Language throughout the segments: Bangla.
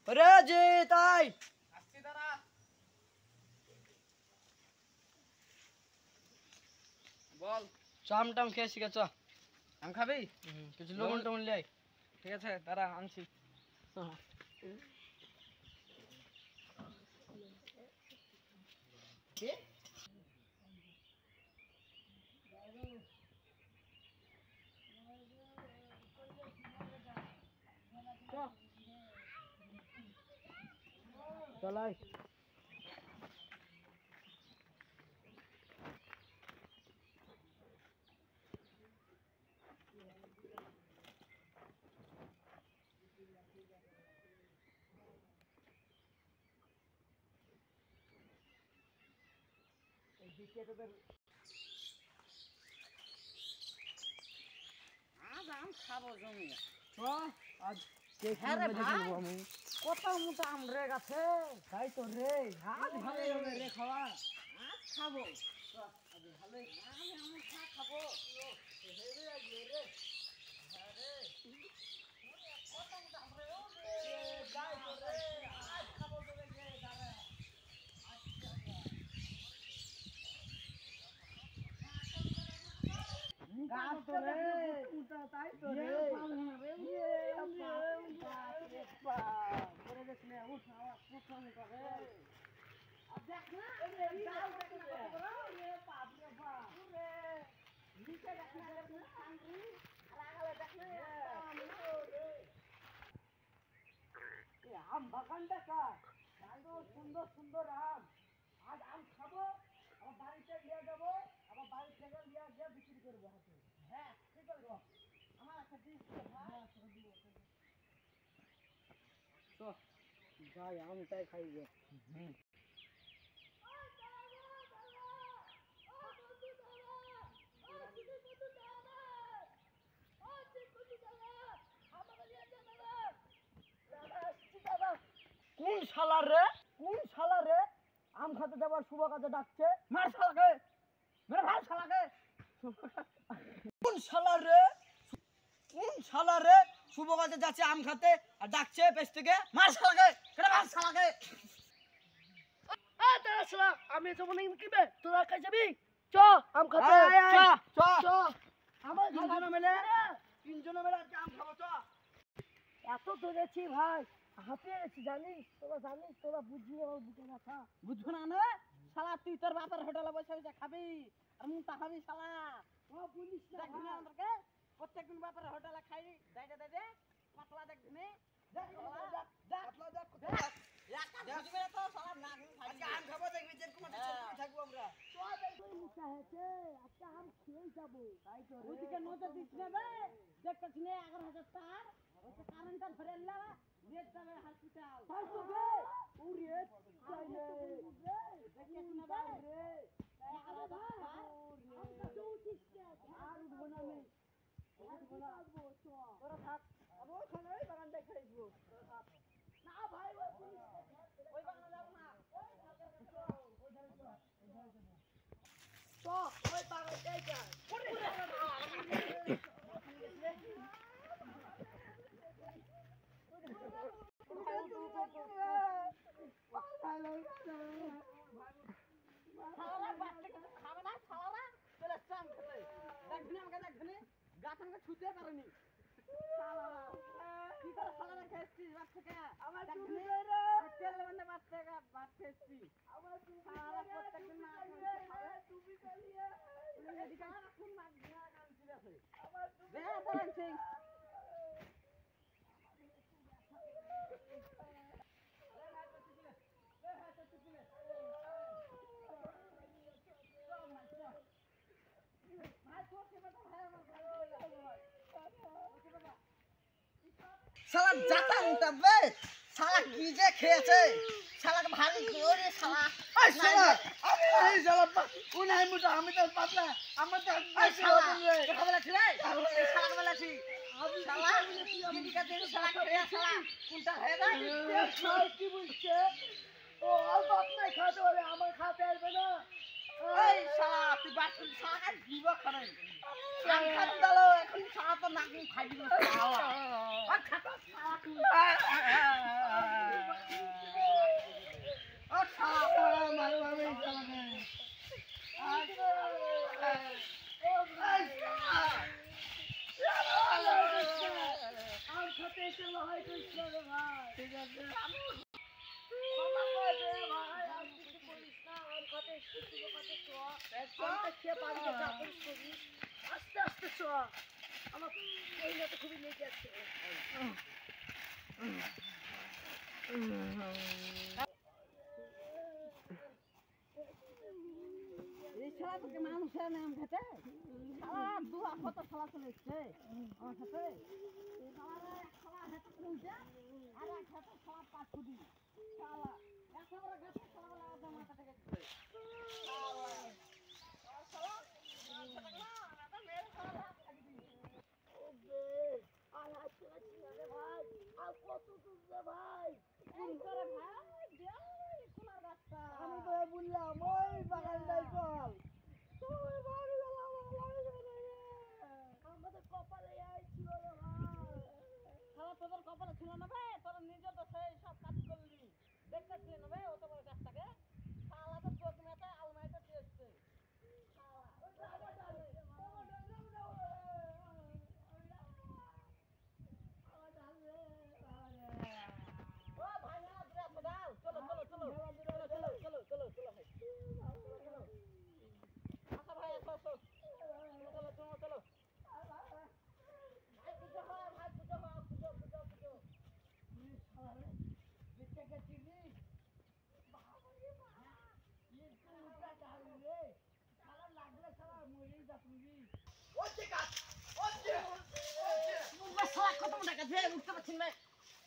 ওরে জি তাই আসছি দাঁড়া। বল। চামটাম খেয়ে শিখেছ? আম খাবি? কিছু লবণ টবণ লাই। ঠিক আছে দাঁড়া আনছি। চলাই আজ আম খাবো জমিয়ে। আজ হ্যাঁ রে ভাই, আমি কত মোটা আম রে গাছে। তাই তো রে আজ ভালো হবে রে খাওয়া। আজ খাবো। আজ ভালোই আমি আম খাবো। কত মোটা আম রে ও রে। যাই তো রে আজ খাবো তোরে গে দাঁড়া। গাছ তো রে তাই তো রে করে দেখ না উঠ আওয়াজ প্রথম করে দেখ না গাছ দেখ না রে বাপ রে বাপ রে নিচে দেখ না সামনে আর আগালে দেখ না এই আম বাগানটা কার সুন্দর সুন্দর আম আজ আম খাবো আমার বাড়িতে নিয়ে যাবো আবার বাড়ি থেকে নিয়ে গিয়ে বিক্রি করবো হাতে হ্যাঁ ঠিক আছে আমার একটা দিস যাই আমটাই খাইবে কোন শালা রে আম খাতে যাবার শুভ কাজে ডাকছে মার শালাকে মেরে ভাই শালাকে কোন শালা রে শুভ কাজে যাচ্ছে আম খাতে আর ডাকছে পেছ থেকে মার শালাকে কেন মার শালাকে তারা শালা আমি তো মনে কিবে তোরা কাছে যাবি চ আম খাতে চ আমার তিনজনে মিলে আজকে আম খাবো চ এত ধরেছি ভাই হাঁপিয়ে গেছি জানিস তোরা বুঝবি আমার বুকে ব্যথা বুঝবো না না শালা তুই তোর বাপের হোটেলে বসে বসে খাবি আর মুটা খাবি শালা। বলিস না দেখবি না আমাদেরকে প্রত্যেকদিন বাপের হোটেলে খাই দে পাতলা দেখবি না আম খাবো দেখবি যেরকম থাকবো আমরা আজকে আম খেয়ে যাবো তাই তো ওইদিকে নজর দিস না বে দেখতেছি না 11,000 টাকার ওটা কারেন্টটা ধরে এলা রেট যাবে হসপিটাল তাই তো রে ওরে চাই রে দেখতেছি না বে রে 11,000 টাকা আমটা দৌড়িস কে আর উঠবো না আমি তোরা থাক আমি ওখানে ওই বাগানটায় খাইবো না ভাই ওই বাগানে যাব না তো ওই বাগানটাই যা শালারা বাচ্চা কিছু খাবে না শালারা চলে আসছে আম খেতে দেখবি না আমাকে দেখবি না গাছ আমাকে ছুতে পারেনি শালারা কি করে শালারা খেয়েছিস বাচ্চাকে আমার দেখবি তুমি না? রে আমি তেল লেমনে বাচ্চাকে ভাত খেয়েছি আমার তুমি শালারা প্রত্যেকদিন না খাবে তুমি চালিয়ে এদিকে কোন মাছ নিয়ে আনছি আছে আমার তুমি দে আনছি শালা জাতা মুটা বে শালা কি যে খেয়েছে শালাকে ভারী করে শালা এই শালা আমি এই শালা উনাই মুটা আমি তো পাতলা আমার তো শালা খাবে লাগছি রে শালা খাবে লাগছি শালা দিদিকা দিন শালা খেয়ে শালা কোনটা হয়ে যায় খাই কি বলছে ও আর বাপ নাই খাতে পারে আমার খাতে আসবে না এই শালা তুই বাট করে শালা দিব খাবে আম খাতে দাও এখন শালা তো নাকি খাই দিব শালা আর খাতা শালা তুই করিস না রে ভাই। ঠিক আছে ক্ষমা করে দে ভাই, আর কিছু করিস না। আম খাতে এসেছি, তুইও খাতে চ। আমটা খেয়ে বাড়িতে যা করিস করিস। আস্তে আস্তে চ। আমার এই না তো খুবই লেগে আছে। এই শালা তোকে মানুষের নাম খেতে শালা দু কত শালা চলে এসছে আমার সাথে শালা এক শালা হাতে তুলছে আর এক হাতে শালা পাঁচ ফুটি শালা এত বড় গাছে শালা আমাদের মাথা থেকে গেছে ওবে, আর হাঁটতে পারছি না রে ভাই। আর কত দূর রে ভাই? এই করে ভাই দেও কোনার গাছটা আমি তো বললাম ওই বাগানটাই চল। তুই বাড়ি গেলাম আমাদের কপালে এই ছিল রে ভাই। শালা তোদের কপালে ছিল না বে তোরা নিজে তো সেই সব কাজ করলি দেখতেছিলি না বে অত বড় গাছটাকে শালা তো চোখ মেতে আলমারিতে দিয়েছে ও ভাই না দূরে আসো দাও চলো চলো চলো চলো চলো চলো চলো চলো ভাই আসো ভাই আসো আসো চলো চলো চলো ভাই পুজো হয় ভাই পুজো হয় পুজো পুজো পুজো শালা কত টাকা দিয়ে উঠতে পারছি না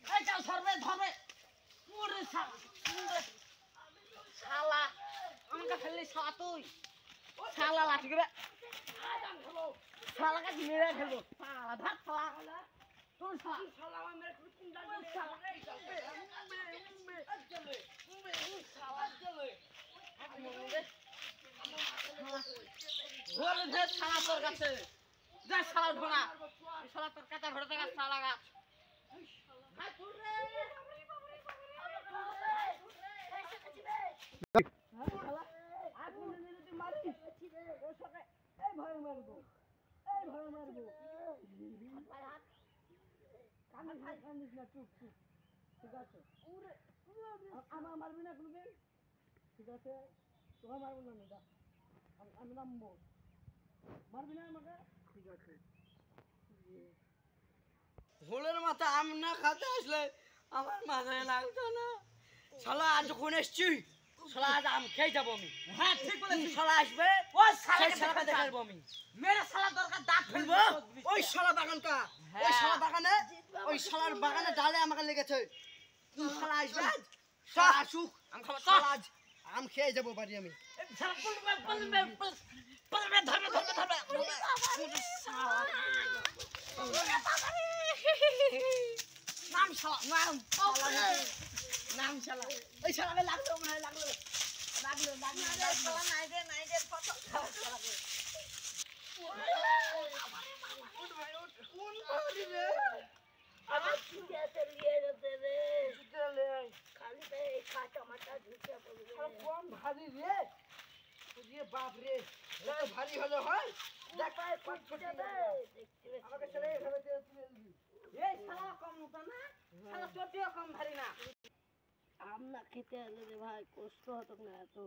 এই যাও ধরবে ধরবে ওরে শালা শালা আমাকে ফেললি শালা তুই শালা লাঠি করে শালাকে মেরে ফেলবো শালা ধর শালা তুই শালা ঘরে যে শালা তোর কাছে যা শালা উঠবো না এই শালা তোর কাছে ঘরে থাকা শালা গাছ আমার মারবি না কোনদিন? ঠিক আছে, তোমার মারবো না আমি, যা। আমি নামবো। মারবি না আমাকে? ঠিক আছে। হোলের মাথা আম না খাতে আসলে আমার মাথায় লাগতো না শালা আজ যখন এসছি শালা আজ আম খেয়ে যাবো আমি হ্যাঁ ঠিক বলেছিস শালা আসবে ওই সেই শালাকে শালাকে দেখা দেখাবো আমি মেরে শালা দরকার দাঁত ফেলবো ওই শালা বাগানটা ওই শালা বাগানে ওই শালার বাগানে ডালে আমাকে লেগেছে তুই শালা আসবে আজ? শালা আসুক আম খাবো তো শালা আজ আম খেয়ে যাবো বাড়ি আমি শালা পলবে ধরবে নাম শালা নাম নাম শালা ওই শালাকে লাগলো মনে হয় লাগলো শালা নাই দে কত আমার ঠিক আছে, নিয়ে যেতে রে। খালি তো এই কাঁচা মাথা ঢুকে পড়বে। কম ভারী রে তুই বাপ রে এটা তো ভারী হলে হয় দেখ পায়ে ফুটছে রে, দেখতে পেয়েছি। আমাকে ছেলে এভাবে তুলে দিবি এই শালা কম নতো না শালা চটিও কম ভারী না আম না খেতে এলে রে ভাই, কষ্ট হতো না এত।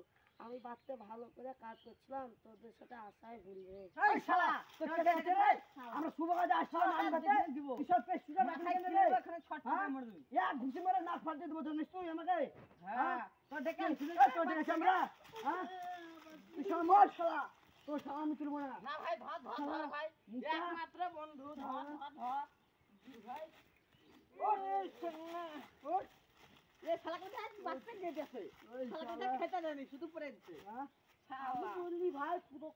আমি বাড়তে ভালো করে কাজ করছিলাম, তোদের সাথে আশায় ভুল রে। এই শালা তোর কে আছে রে আমরা শুভ কাজে আসছিলাম আম খেতে দিব কিসব পেছ সুদা রাখলি কেন রে এখানে ছট হ্যাঁ? মরে দিবি ইয়া ঘুষি মেরে নাক ফালতে দেবো জানিস তুই আমাকে হ্যাঁ তো দেখে তোর দেখেছি আমরা হ্যাঁ তুই শালা মর শালা তোর শালা আমি তুলবো না না ভাই ধর ভাই মুখটা- একমাত্র বন্ধু ধর ভাই ওঠ এই শালাকে আজ বাচ্চা দিয়ে দিয়েছে ওই শালাকে শালা খেতে দেয়নি শুধু পরে দিচ্ছে হ্যাঁ আমি বললি ভাই পুরো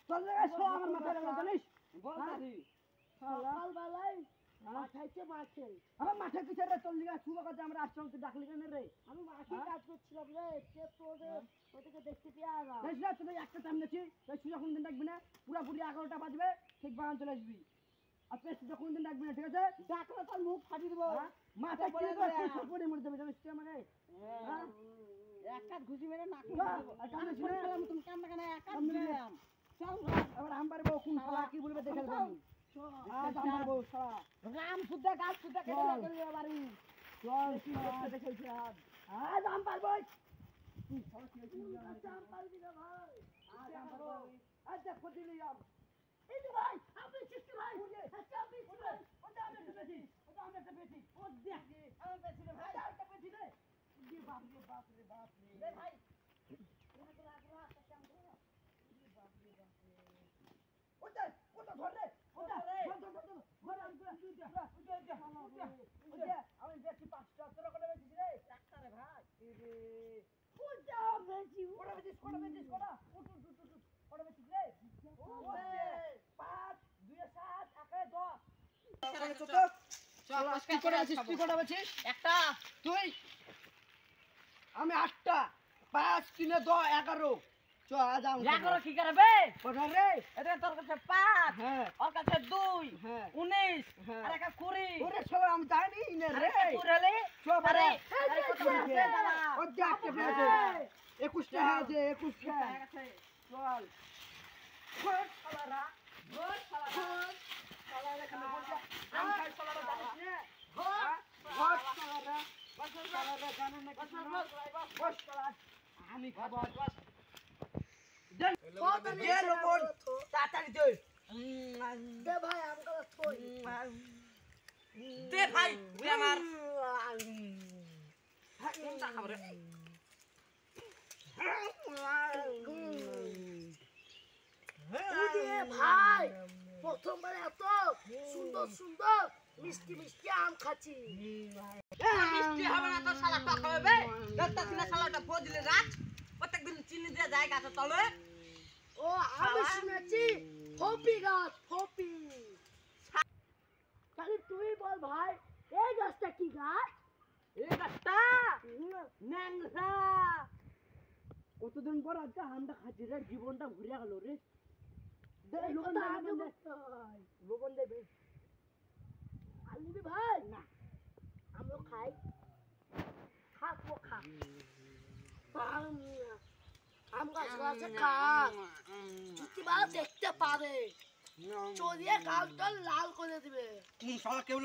চল রে শালা আমার মাথায় লাগলো জানিস বলতাছি শালা সকালবেলায় মাথাইছে মাছে। আমার মাথায় পিছে রে তোর লিগা শুভ কাজে আমরা আসছিলাম তুই ডাকলি কেন রে আমি মাঠে কাজ করছিলাম রে, সে তোদের ওদেরকে দেখতে পেয়ে আলাম। দেখ না তুই একটা টাইম নেছি তুই সুযোগ কোনদিন ডাকবি না পুরাপুরি 11টা বাজবে ঠিক বাগান চলে আসবি আর পেছ সুযোগ কোনদিন ডাকবি না ঠিক আছে ডাকলে তোর মুখ ফাটিয়ে দেবো হ্যাঁ? মাথায় পড়ে পড়ে যাবে। পড়ে মরে যাবে জানিস তুই আমাকে হ্যাঁ? এক কাজ ঘুষি মেরে নাক হ্যাঁ, আর কামড়ে ছিল না? তুমি কাম না কেন এক কাজ কামড়ে না। দিলাম চল এবার আম পারবো কোন শালা কি বলবে দেখে নেবো আমি আজ আম পারবো শালা রাম সুদ্ধা গাছ সুদ্ধা কেটে চল। করে বাড়ি চল কি করতে দেখেছি আজ আজ আম পারবো আজ আম পারবি না ভাই আজ আম পারবো আজ দেখ ফজিলি আম এই যে ভাই আপনি চিস্তি ভাই আচ্ছা আপনি ওটা আমি একটা পেয়েছি ওটা আমি একটা পেয়েছি ও দেখ আমি পেছি রে ভাই একটা পেয়েছি রে বাপ রে বাপ রে বাপ রে রে ভাই এখানে তো রাখলা একটা কাম করো ওটা ওটা ধর রে ওটা ধর রে। ধর আমি বেশি 5 টাকা তোরা কত বেশিস রে ডাক্তারে ভাই রে পূজা বেশি কত বেশিস কত উঠ কত বেশিস রে ওরে 5 2 7 1 10 তুই কত বেশিস একটা তুই আমি 8টা 5 3 10 11 চ আজ আম এগারো কি করবে কোথায় রে এটা তোর কাছে 5 হ্যাঁ ওর কাছে 2 হ্যাঁ 19 হ্যাঁ। আর একটা 20 ওরে সবাই আমি জানি না রে পুরালে চ বারে আরে কত আছে দাদা ও দেখতে পেয়েছে 21টা আছে 21টা চল খোর শালারা গোল শালা শালারা কেন বলছে আম খাই শালারা জানিস না খোর শালারা শালারা জানে না কিছু না বস শালা আমি খাবো দে লবণ তাড়াতাড়ি দে দে ভাই আমগুলো থই দে ভাই তুই আমার কোনটা খাবে রে উদিয়ে ভাই প্রথমবার এত সুন্দর সুন্দর মিষ্টি মিষ্টি আম খাচ্ছি মিষ্টি হবে না তো শালা টক হবে দত্তা সিনা শালাটা ফজলে রাখ প্রত্যেকদিন চিনি দিয়ে যায় গাছে তলে ও আমি শুনেছি ফপি গাছ ফপি তাহলে তুই বল ভাই এই গাছটা কি গাছ এই গাছটা ন্যাংরা কতদিন পর আজকে আমটা খাচ্ছি রে জীবনটা ঘুরে গেল রে দে এই লবণ কথা দে আগে লবণ দে বলতে হয়। লবণ দে বে। আর নিবি ভাই না আমিও খাই খাবো খা আম আম গাছ আছে খা যদি বা দেখতে পারে চড়িয়ে গালটা লাল করে দিবে কোন শালা কেউ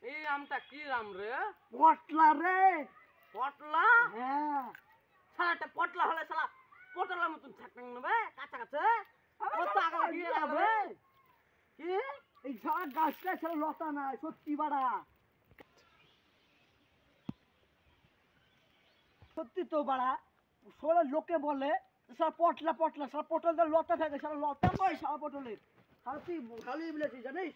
এই আমটা কি আম রে পটলা রে পটলা হ্যাঁ শালাটা পটলা হলে শালা পটলার মতন থাকতেন নেবে কাছে কাছে কত আগে দিয়ে যাবে কি এই শালা গাছটা ছিল লতা না সত্যি বাড়া সত্যি তো বাড়া সোলা লোকে বলে সব পটলা পটলা সব পটলের লতা থাকে সারা লতা নয় সারা পটলের আর তুই ভালোই বলেছিস জানিস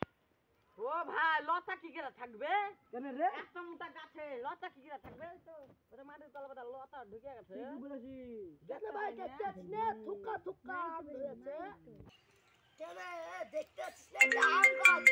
ও ভাই লতা কি করে থাকবে কেন রে একটা মোটা গাছে লতা কি করে থাকবে তো ওটা মাটির তলে বোধহয় লতা ঢুকে গেছে তুই বলেছিস দেখতে ভাই দেখতে পাচ্ছিস না থুকা থুকা আম ধরেছে কেন দেখতে পাচ্ছিস না এটা আম গাছ